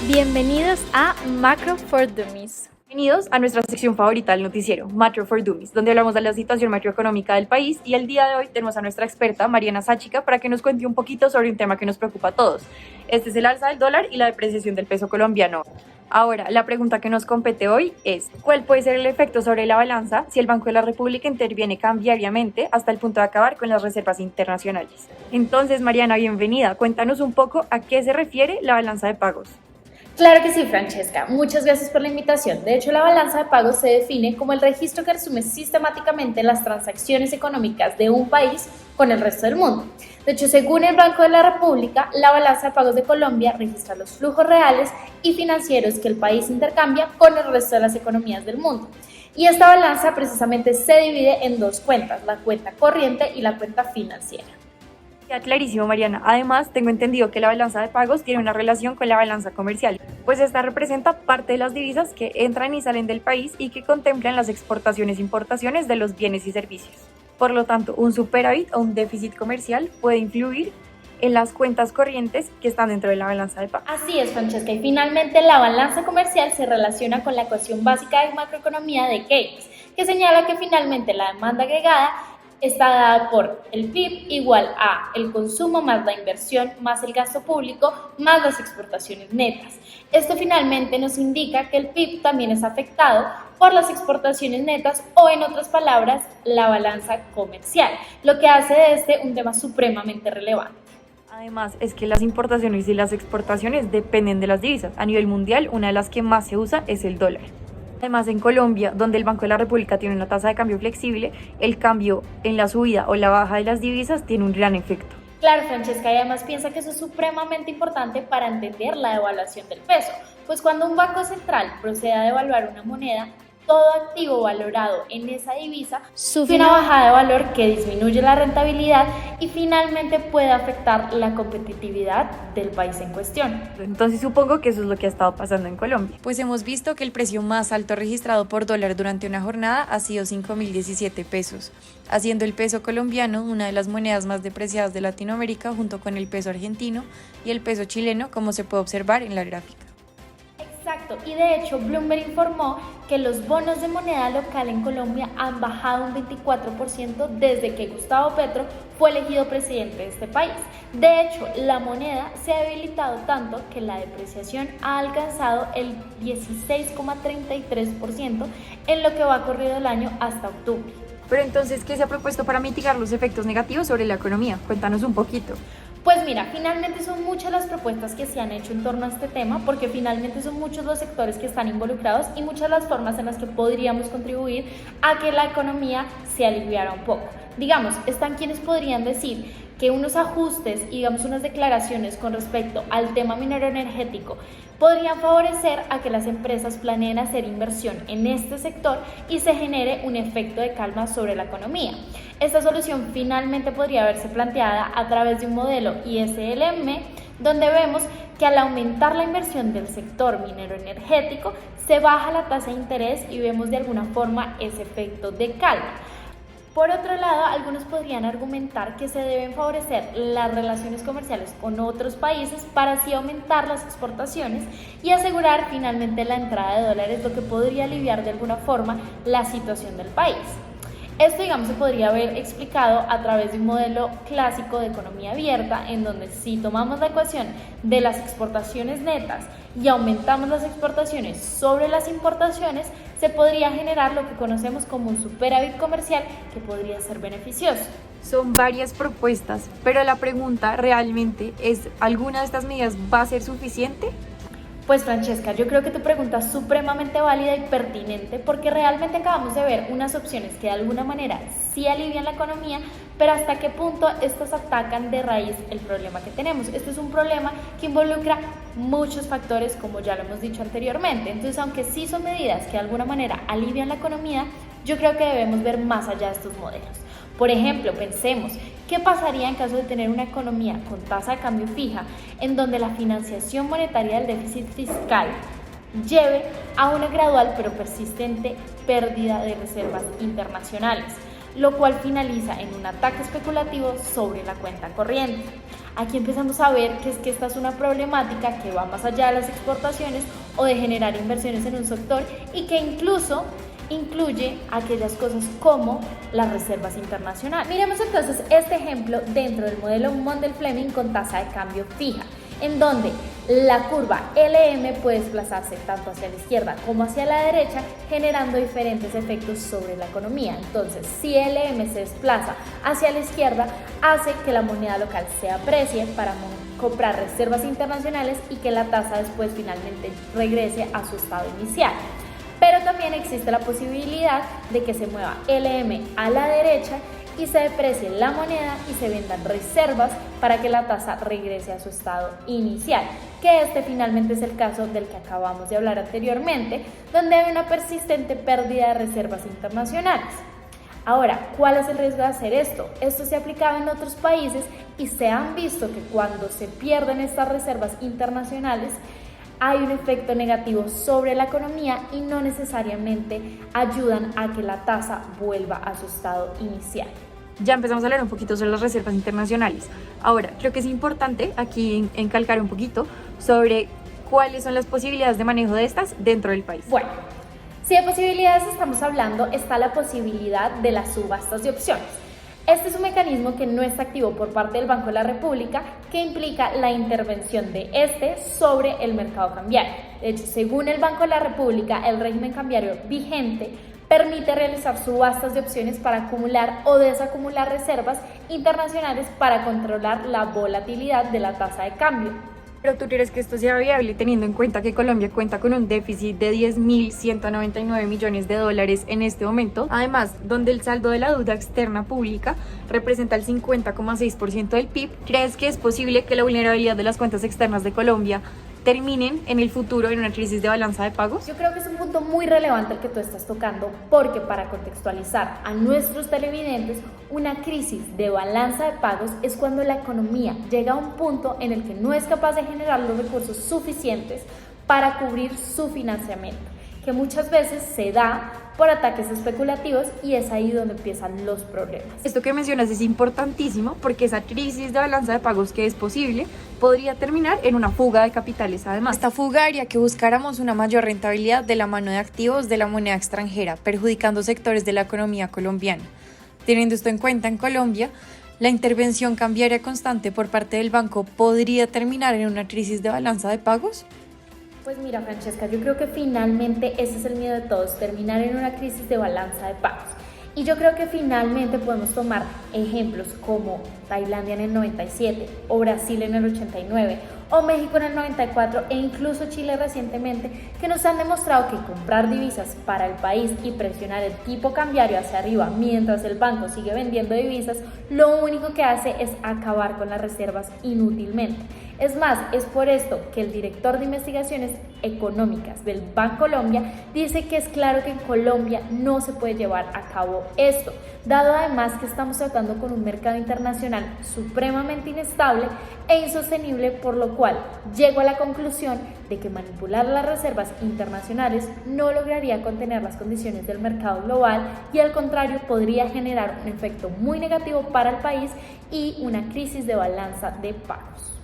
Bienvenidos a Macro for Dummies. Bienvenidos a nuestra sección favorita del noticiero, Macro for Dummies, donde hablamos de la situación macroeconómica del país y el día de hoy tenemos a nuestra experta Mariana Sáchica para que nos cuente un poquito sobre un tema que nos preocupa a todos. Este es el alza del dólar y la depreciación del peso colombiano. Ahora, la pregunta que nos compete hoy es, ¿cuál puede ser el efecto sobre la balanza si el Banco de la República interviene cambiariamente hasta el punto de acabar con las reservas internacionales? Entonces, Mariana, bienvenida. Cuéntanos un poco a qué se refiere la balanza de pagos. Claro que sí, Francesca. Muchas gracias por la invitación. De hecho, la balanza de pagos se define como el registro que resume sistemáticamente las transacciones económicas de un país con el resto del mundo. De hecho, según el Banco de la República, la balanza de pagos de Colombia registra los flujos reales y financieros que el país intercambia con el resto de las economías del mundo. Y esta balanza precisamente se divide en dos cuentas, la cuenta corriente y la cuenta financiera. Ya clarísimo, Mariana. Además, tengo entendido que la balanza de pagos tiene una relación con la balanza comercial, pues esta representa parte de las divisas que entran y salen del país y que contemplan las exportaciones e importaciones de los bienes y servicios. Por lo tanto, un superávit o un déficit comercial puede influir en las cuentas corrientes que están dentro de la balanza de pagos. Así es, Francesca, y finalmente la balanza comercial se relaciona con la ecuación básica de macroeconomía de Keynes, que señala que finalmente la demanda agregada está dada por el PIB igual a el consumo más la inversión más el gasto público más las exportaciones netas. Esto finalmente nos indica que el PIB también es afectado por las exportaciones netas o, en otras palabras, la balanza comercial, lo que hace de este un tema supremamente relevante. Además, es que las importaciones y las exportaciones dependen de las divisas. A nivel mundial, una de las que más se usa es el dólar. Además, en Colombia, donde el Banco de la República tiene una tasa de cambio flexible, el cambio en la subida o la baja de las divisas tiene un gran efecto. Claro, Francesca, y además piensa que eso es supremamente importante para entender la devaluación del peso, pues cuando un banco central procede a devaluar una moneda, todo activo valorado en esa divisa sufre una bajada de valor que disminuye la rentabilidad y finalmente puede afectar la competitividad del país en cuestión. Entonces supongo que eso es lo que ha estado pasando en Colombia. Pues hemos visto que el precio más alto registrado por dólar durante una jornada ha sido 5.017 pesos, haciendo el peso colombiano una de las monedas más depreciadas de Latinoamérica junto con el peso argentino y el peso chileno, como se puede observar en la gráfica. Exacto, y de hecho Bloomberg informó que los bonos de moneda local en Colombia han bajado un 24% desde que Gustavo Petro fue elegido presidente de este país. De hecho, la moneda se ha debilitado tanto que la depreciación ha alcanzado el 16,33% en lo que va corrido el año hasta octubre. Pero entonces, ¿qué se ha propuesto para mitigar los efectos negativos sobre la economía? Cuéntanos un poquito. Pues mira, finalmente son muchas las propuestas que se han hecho en torno a este tema, porque finalmente son muchos los sectores que están involucrados y muchas las formas en las que podríamos contribuir a que la economía se aliviara un poco. Digamos, están quienes podrían decir que unos ajustes y digamos unas declaraciones con respecto al tema minero energético podrían favorecer a que las empresas planeen hacer inversión en este sector y se genere un efecto de calma sobre la economía. Esta solución finalmente podría verse planteada a través de un modelo ISLM, donde vemos que al aumentar la inversión del sector minero energético se baja la tasa de interés y vemos de alguna forma ese efecto de calma. Por otro lado, algunos podrían argumentar que se deben favorecer las relaciones comerciales con otros países para así aumentar las exportaciones y asegurar finalmente la entrada de dólares, lo que podría aliviar de alguna forma la situación del país. Esto, digamos, se podría haber explicado a través de un modelo clásico de economía abierta, en donde si tomamos la ecuación de las exportaciones netas y aumentamos las exportaciones sobre las importaciones, se podría generar lo que conocemos como un superávit comercial que podría ser beneficioso. Son varias propuestas, pero la pregunta realmente es, ¿alguna de estas medidas va a ser suficiente? Pues Francesca, yo creo que tu pregunta es supremamente válida y pertinente porque realmente acabamos de ver unas opciones que de alguna manera sí alivian la economía, pero hasta qué punto estas atacan de raíz el problema que tenemos. Este es un problema que involucra muchos factores, como ya lo hemos dicho anteriormente. Entonces, aunque sí son medidas que de alguna manera alivian la economía, yo creo que debemos ver más allá de estos modelos. Por ejemplo, pensemos, ¿qué pasaría en caso de tener una economía con tasa de cambio fija, en donde la financiación monetaria del déficit fiscal lleve a una gradual pero persistente pérdida de reservas internacionales, lo cual finaliza en un ataque especulativo sobre la cuenta corriente? Aquí empezamos a ver que esta es una problemática que va más allá de las exportaciones o de generar inversiones en un sector y que incluso incluye aquellas cosas como las reservas internacionales. Miremos entonces este ejemplo dentro del modelo Mondel-Fleming con tasa de cambio fija, en donde la curva LM puede desplazarse tanto hacia la izquierda como hacia la derecha, generando diferentes efectos sobre la economía. Entonces, si LM se desplaza hacia la izquierda, hace que la moneda local se aprecie para comprar reservas internacionales y que la tasa después finalmente regrese a su estado inicial. Pero también existe la posibilidad de que se mueva LM a la derecha y se deprecie la moneda y se vendan reservas para que la tasa regrese a su estado inicial, que finalmente es el caso del que acabamos de hablar anteriormente, donde hay una persistente pérdida de reservas internacionales. Ahora, ¿cuál es el riesgo de hacer esto? Esto se ha aplicado en otros países y se han visto que cuando se pierden estas reservas internacionales, hay un efecto negativo sobre la economía y no necesariamente ayudan a que la tasa vuelva a su estado inicial. Ya empezamos a hablar un poquito sobre las reservas internacionales. Ahora, creo que es importante aquí encalcar un poquito sobre cuáles son las posibilidades de manejo de estas dentro del país. Bueno, si de posibilidades estamos hablando, está la posibilidad de las subastas de opciones. Este es un mecanismo que no está activo por parte del Banco de la República, que implica la intervención de sobre el mercado cambiario. De hecho, según el Banco de la República, el régimen cambiario vigente permite realizar subastas de opciones para acumular o desacumular reservas internacionales para controlar la volatilidad de la tasa de cambio. ¿Pero tú crees que esto sea viable teniendo en cuenta que Colombia cuenta con un déficit de 10.199 millones de dólares en este momento? Además, donde el saldo de la deuda externa pública representa el 50,6% del PIB, ¿crees que es posible que la vulnerabilidad de las cuentas externas de Colombia terminen en el futuro en una crisis de balanza de pagos? Yo creo que es un punto muy relevante el que tú estás tocando, porque para contextualizar a nuestros televidentes, una crisis de balanza de pagos es cuando la economía llega a un punto en el que no es capaz de generar los recursos suficientes para cubrir su financiamiento, que muchas veces se da por ataques especulativos y es ahí donde empiezan los problemas. Esto que mencionas es importantísimo porque esa crisis de balanza de pagos que es posible podría terminar en una fuga de capitales además. Esta fuga haría que buscáramos una mayor rentabilidad de la mano de activos de la moneda extranjera, perjudicando sectores de la economía colombiana. Teniendo esto en cuenta, en Colombia, la intervención cambiaria constante por parte del banco podría terminar en una crisis de balanza de pagos. Pues mira, Francesca, yo creo que finalmente ese es el miedo de todos, terminar en una crisis de balanza de pagos. Y yo creo que finalmente podemos tomar ejemplos como Tailandia en el 97, o Brasil en el 89, o México en el 94, e incluso Chile recientemente, que nos han demostrado que comprar divisas para el país y presionar el tipo cambiario hacia arriba mientras el banco sigue vendiendo divisas, lo único que hace es acabar con las reservas inútilmente. Es más, es por esto que el director de investigaciones económicas del Bancolombia dice que es claro que en Colombia no se puede llevar a cabo esto, dado además que estamos tratando con un mercado internacional supremamente inestable e insostenible, por lo cual llego a la conclusión de que manipular las reservas internacionales no lograría contener las condiciones del mercado global y al contrario podría generar un efecto muy negativo para el país y una crisis de balanza de pagos.